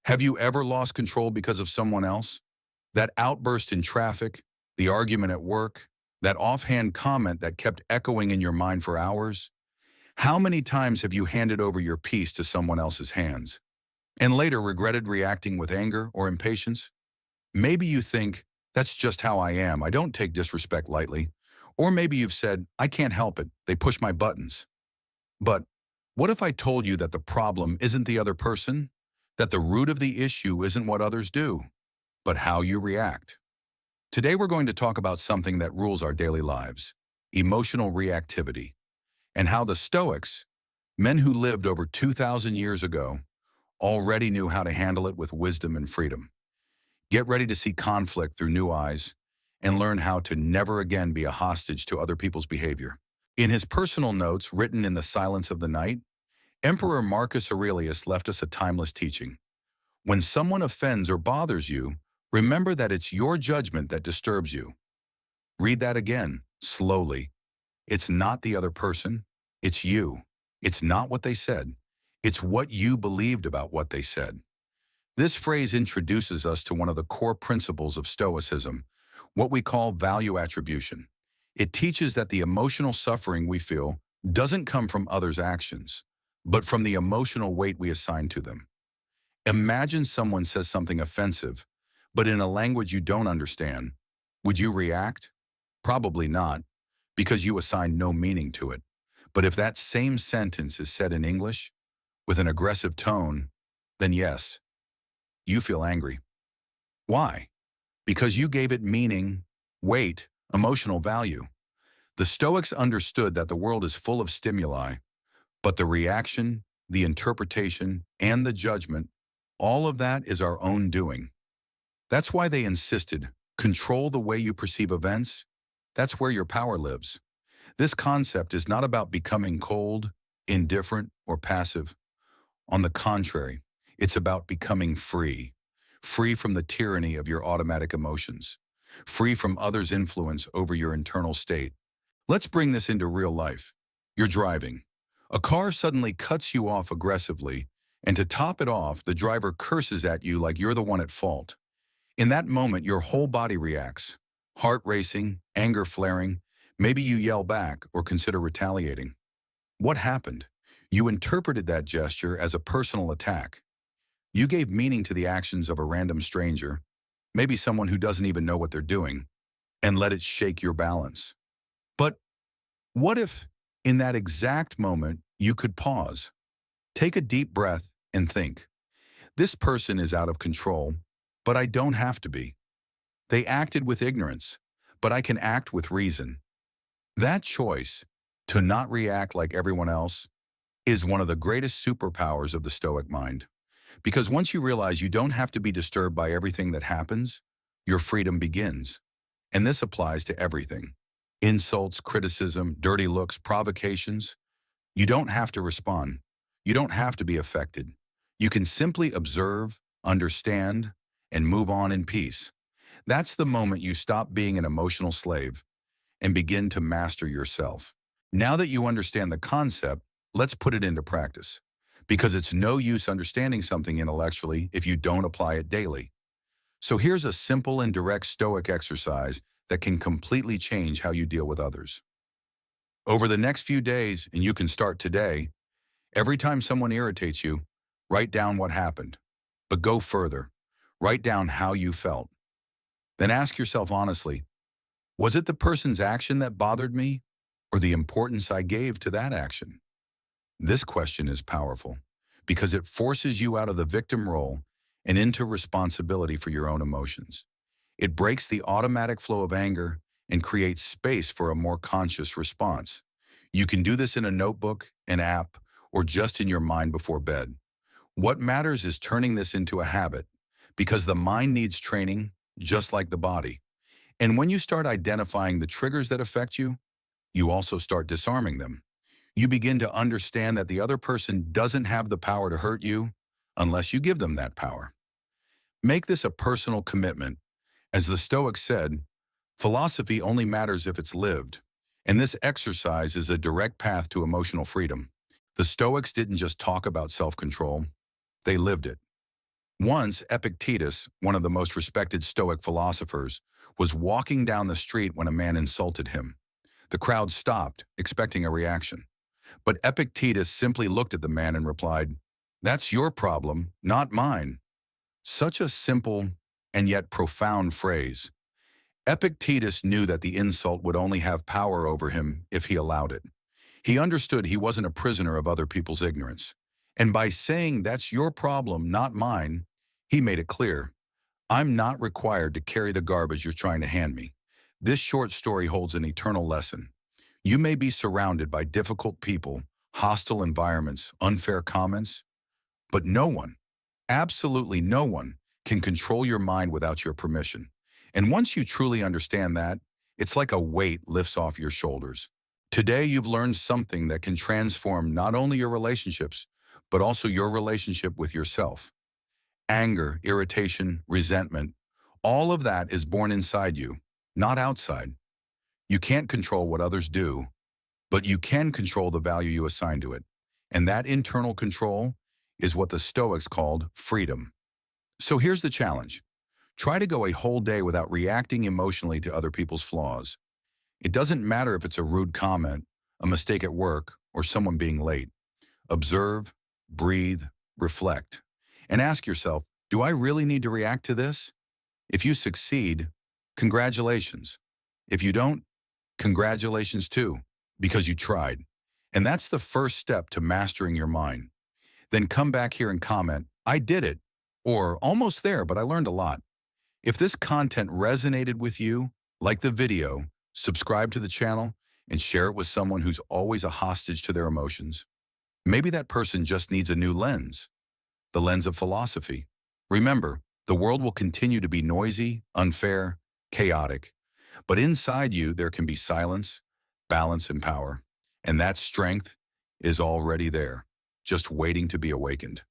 Have you ever lost control because of someone else? That outburst in traffic, the argument at work, that offhand comment that kept echoing in your mind for hours? How many times have you handed over your peace to someone else's hands and later regretted reacting with anger or impatience? Maybe you think, that's just how I am. I don't take disrespect lightly. Or maybe you've said, I can't help it. They push my buttons. But what if I told you that the problem isn't the other person? That the root of the issue isn't what others do, but how you react? Today we're going to talk about something that rules our daily lives, emotional reactivity, and how the Stoics, men who lived over 2,000 years ago, already knew how to handle it with wisdom and freedom. Get ready to see conflict through new eyes and learn how to never again be a hostage to other people's behavior. In his personal notes written in the silence of the night, Emperor Marcus Aurelius left us a timeless teaching. When someone offends or bothers you, remember that it's your judgment that disturbs you. Read that again, slowly. It's not the other person, it's you. It's not what they said. It's what you believed about what they said. This phrase introduces us to one of the core principles of Stoicism, what we call value attribution. It teaches that the emotional suffering we feel doesn't come from others' actions, but from the emotional weight we assign to them. Imagine someone says something offensive, but in a language you don't understand. Would you react? Probably not, because you assign no meaning to it. But if that same sentence is said in English, with an aggressive tone, then yes, you feel angry. Why? Because you gave it meaning, weight, emotional value. The Stoics understood that the world is full of stimuli, but the reaction, the interpretation, and the judgment, all of that is our own doing. That's why they insisted, control the way you perceive events. That's where your power lives. This concept is not about becoming cold, indifferent, or passive. On the contrary, it's about becoming free. Free from the tyranny of your automatic emotions. Free from others' influence over your internal state. Let's bring this into real life. You're driving. A car suddenly cuts you off aggressively, and to top it off, the driver curses at you like you're the one at fault. In that moment, your whole body reacts. Heart racing, anger flaring. Maybe you yell back or consider retaliating. What happened? You interpreted that gesture as a personal attack. You gave meaning to the actions of a random stranger, maybe someone who doesn't even know what they're doing, and let it shake your balance. But what if, in that exact moment, you could pause? Take a deep breath and think, this person is out of control, but I don't have to be. They acted with ignorance, but I can act with reason. That choice, to not react like everyone else, is one of the greatest superpowers of the Stoic mind. Because once you realize you don't have to be disturbed by everything that happens, your freedom begins. And this applies to everything. Insults, criticism, dirty looks, provocations. You don't have to respond. You don't have to be affected. You can simply observe, understand, and move on in peace. That's the moment you stop being an emotional slave and begin to master yourself. Now that you understand the concept, let's put it into practice. Because it's no use understanding something intellectually if you don't apply it daily. So here's a simple and direct Stoic exercise that can completely change how you deal with others. Over the next few days, and you can start today, every time someone irritates you, write down what happened. But go further. Write down how you felt. Then ask yourself honestly, was it the person's action that bothered me, or the importance I gave to that action? This question is powerful because it forces you out of the victim role and into responsibility for your own emotions. It breaks the automatic flow of anger and creates space for a more conscious response. You can do this in a notebook, an app, or just in your mind before bed. What matters is turning this into a habit because the mind needs training just like the body. And when you start identifying the triggers that affect you, you also start disarming them. You begin to understand that the other person doesn't have the power to hurt you unless you give them that power. Make this a personal commitment. As the Stoics said, philosophy only matters if it's lived. And this exercise is a direct path to emotional freedom. The Stoics didn't just talk about self-control, they lived it. Once, Epictetus, one of the most respected Stoic philosophers, was walking down the street when a man insulted him. The crowd stopped, expecting a reaction. But Epictetus simply looked at the man and replied, "That's your problem, not mine." Such a simple and yet profound phrase. Epictetus knew that the insult would only have power over him if he allowed it. He understood he wasn't a prisoner of other people's ignorance. And by saying, "That's your problem, not mine," he made it clear, "I'm not required to carry the garbage you're trying to hand me." This short story holds an eternal lesson. You may be surrounded by difficult people, hostile environments, unfair comments, but no one, absolutely no one, can control your mind without your permission. And once you truly understand that, it's like a weight lifts off your shoulders. Today, you've learned something that can transform not only your relationships, but also your relationship with yourself. Anger, irritation, resentment, all of that is born inside you, not outside. You can't control what others do, but you can control the value you assign to it. And that internal control is what the Stoics called freedom. So here's the challenge. Try to go a whole day without reacting emotionally to other people's flaws. It doesn't matter if it's a rude comment, a mistake at work, or someone being late. Observe, breathe, reflect, and ask yourself, do I really need to react to this? If you succeed, congratulations. If you don't, congratulations too, because you tried. And that's the first step to mastering your mind. Then come back here and comment, "I did it," or "almost there, but I learned a lot." If this content resonated with you, like the video, subscribe to the channel, and share it with someone who's always a hostage to their emotions. Maybe that person just needs a new lens, the lens of philosophy. Remember, the world will continue to be noisy, unfair, chaotic, but inside you there can be silence, balance, and power. And that strength is already there, just waiting to be awakened.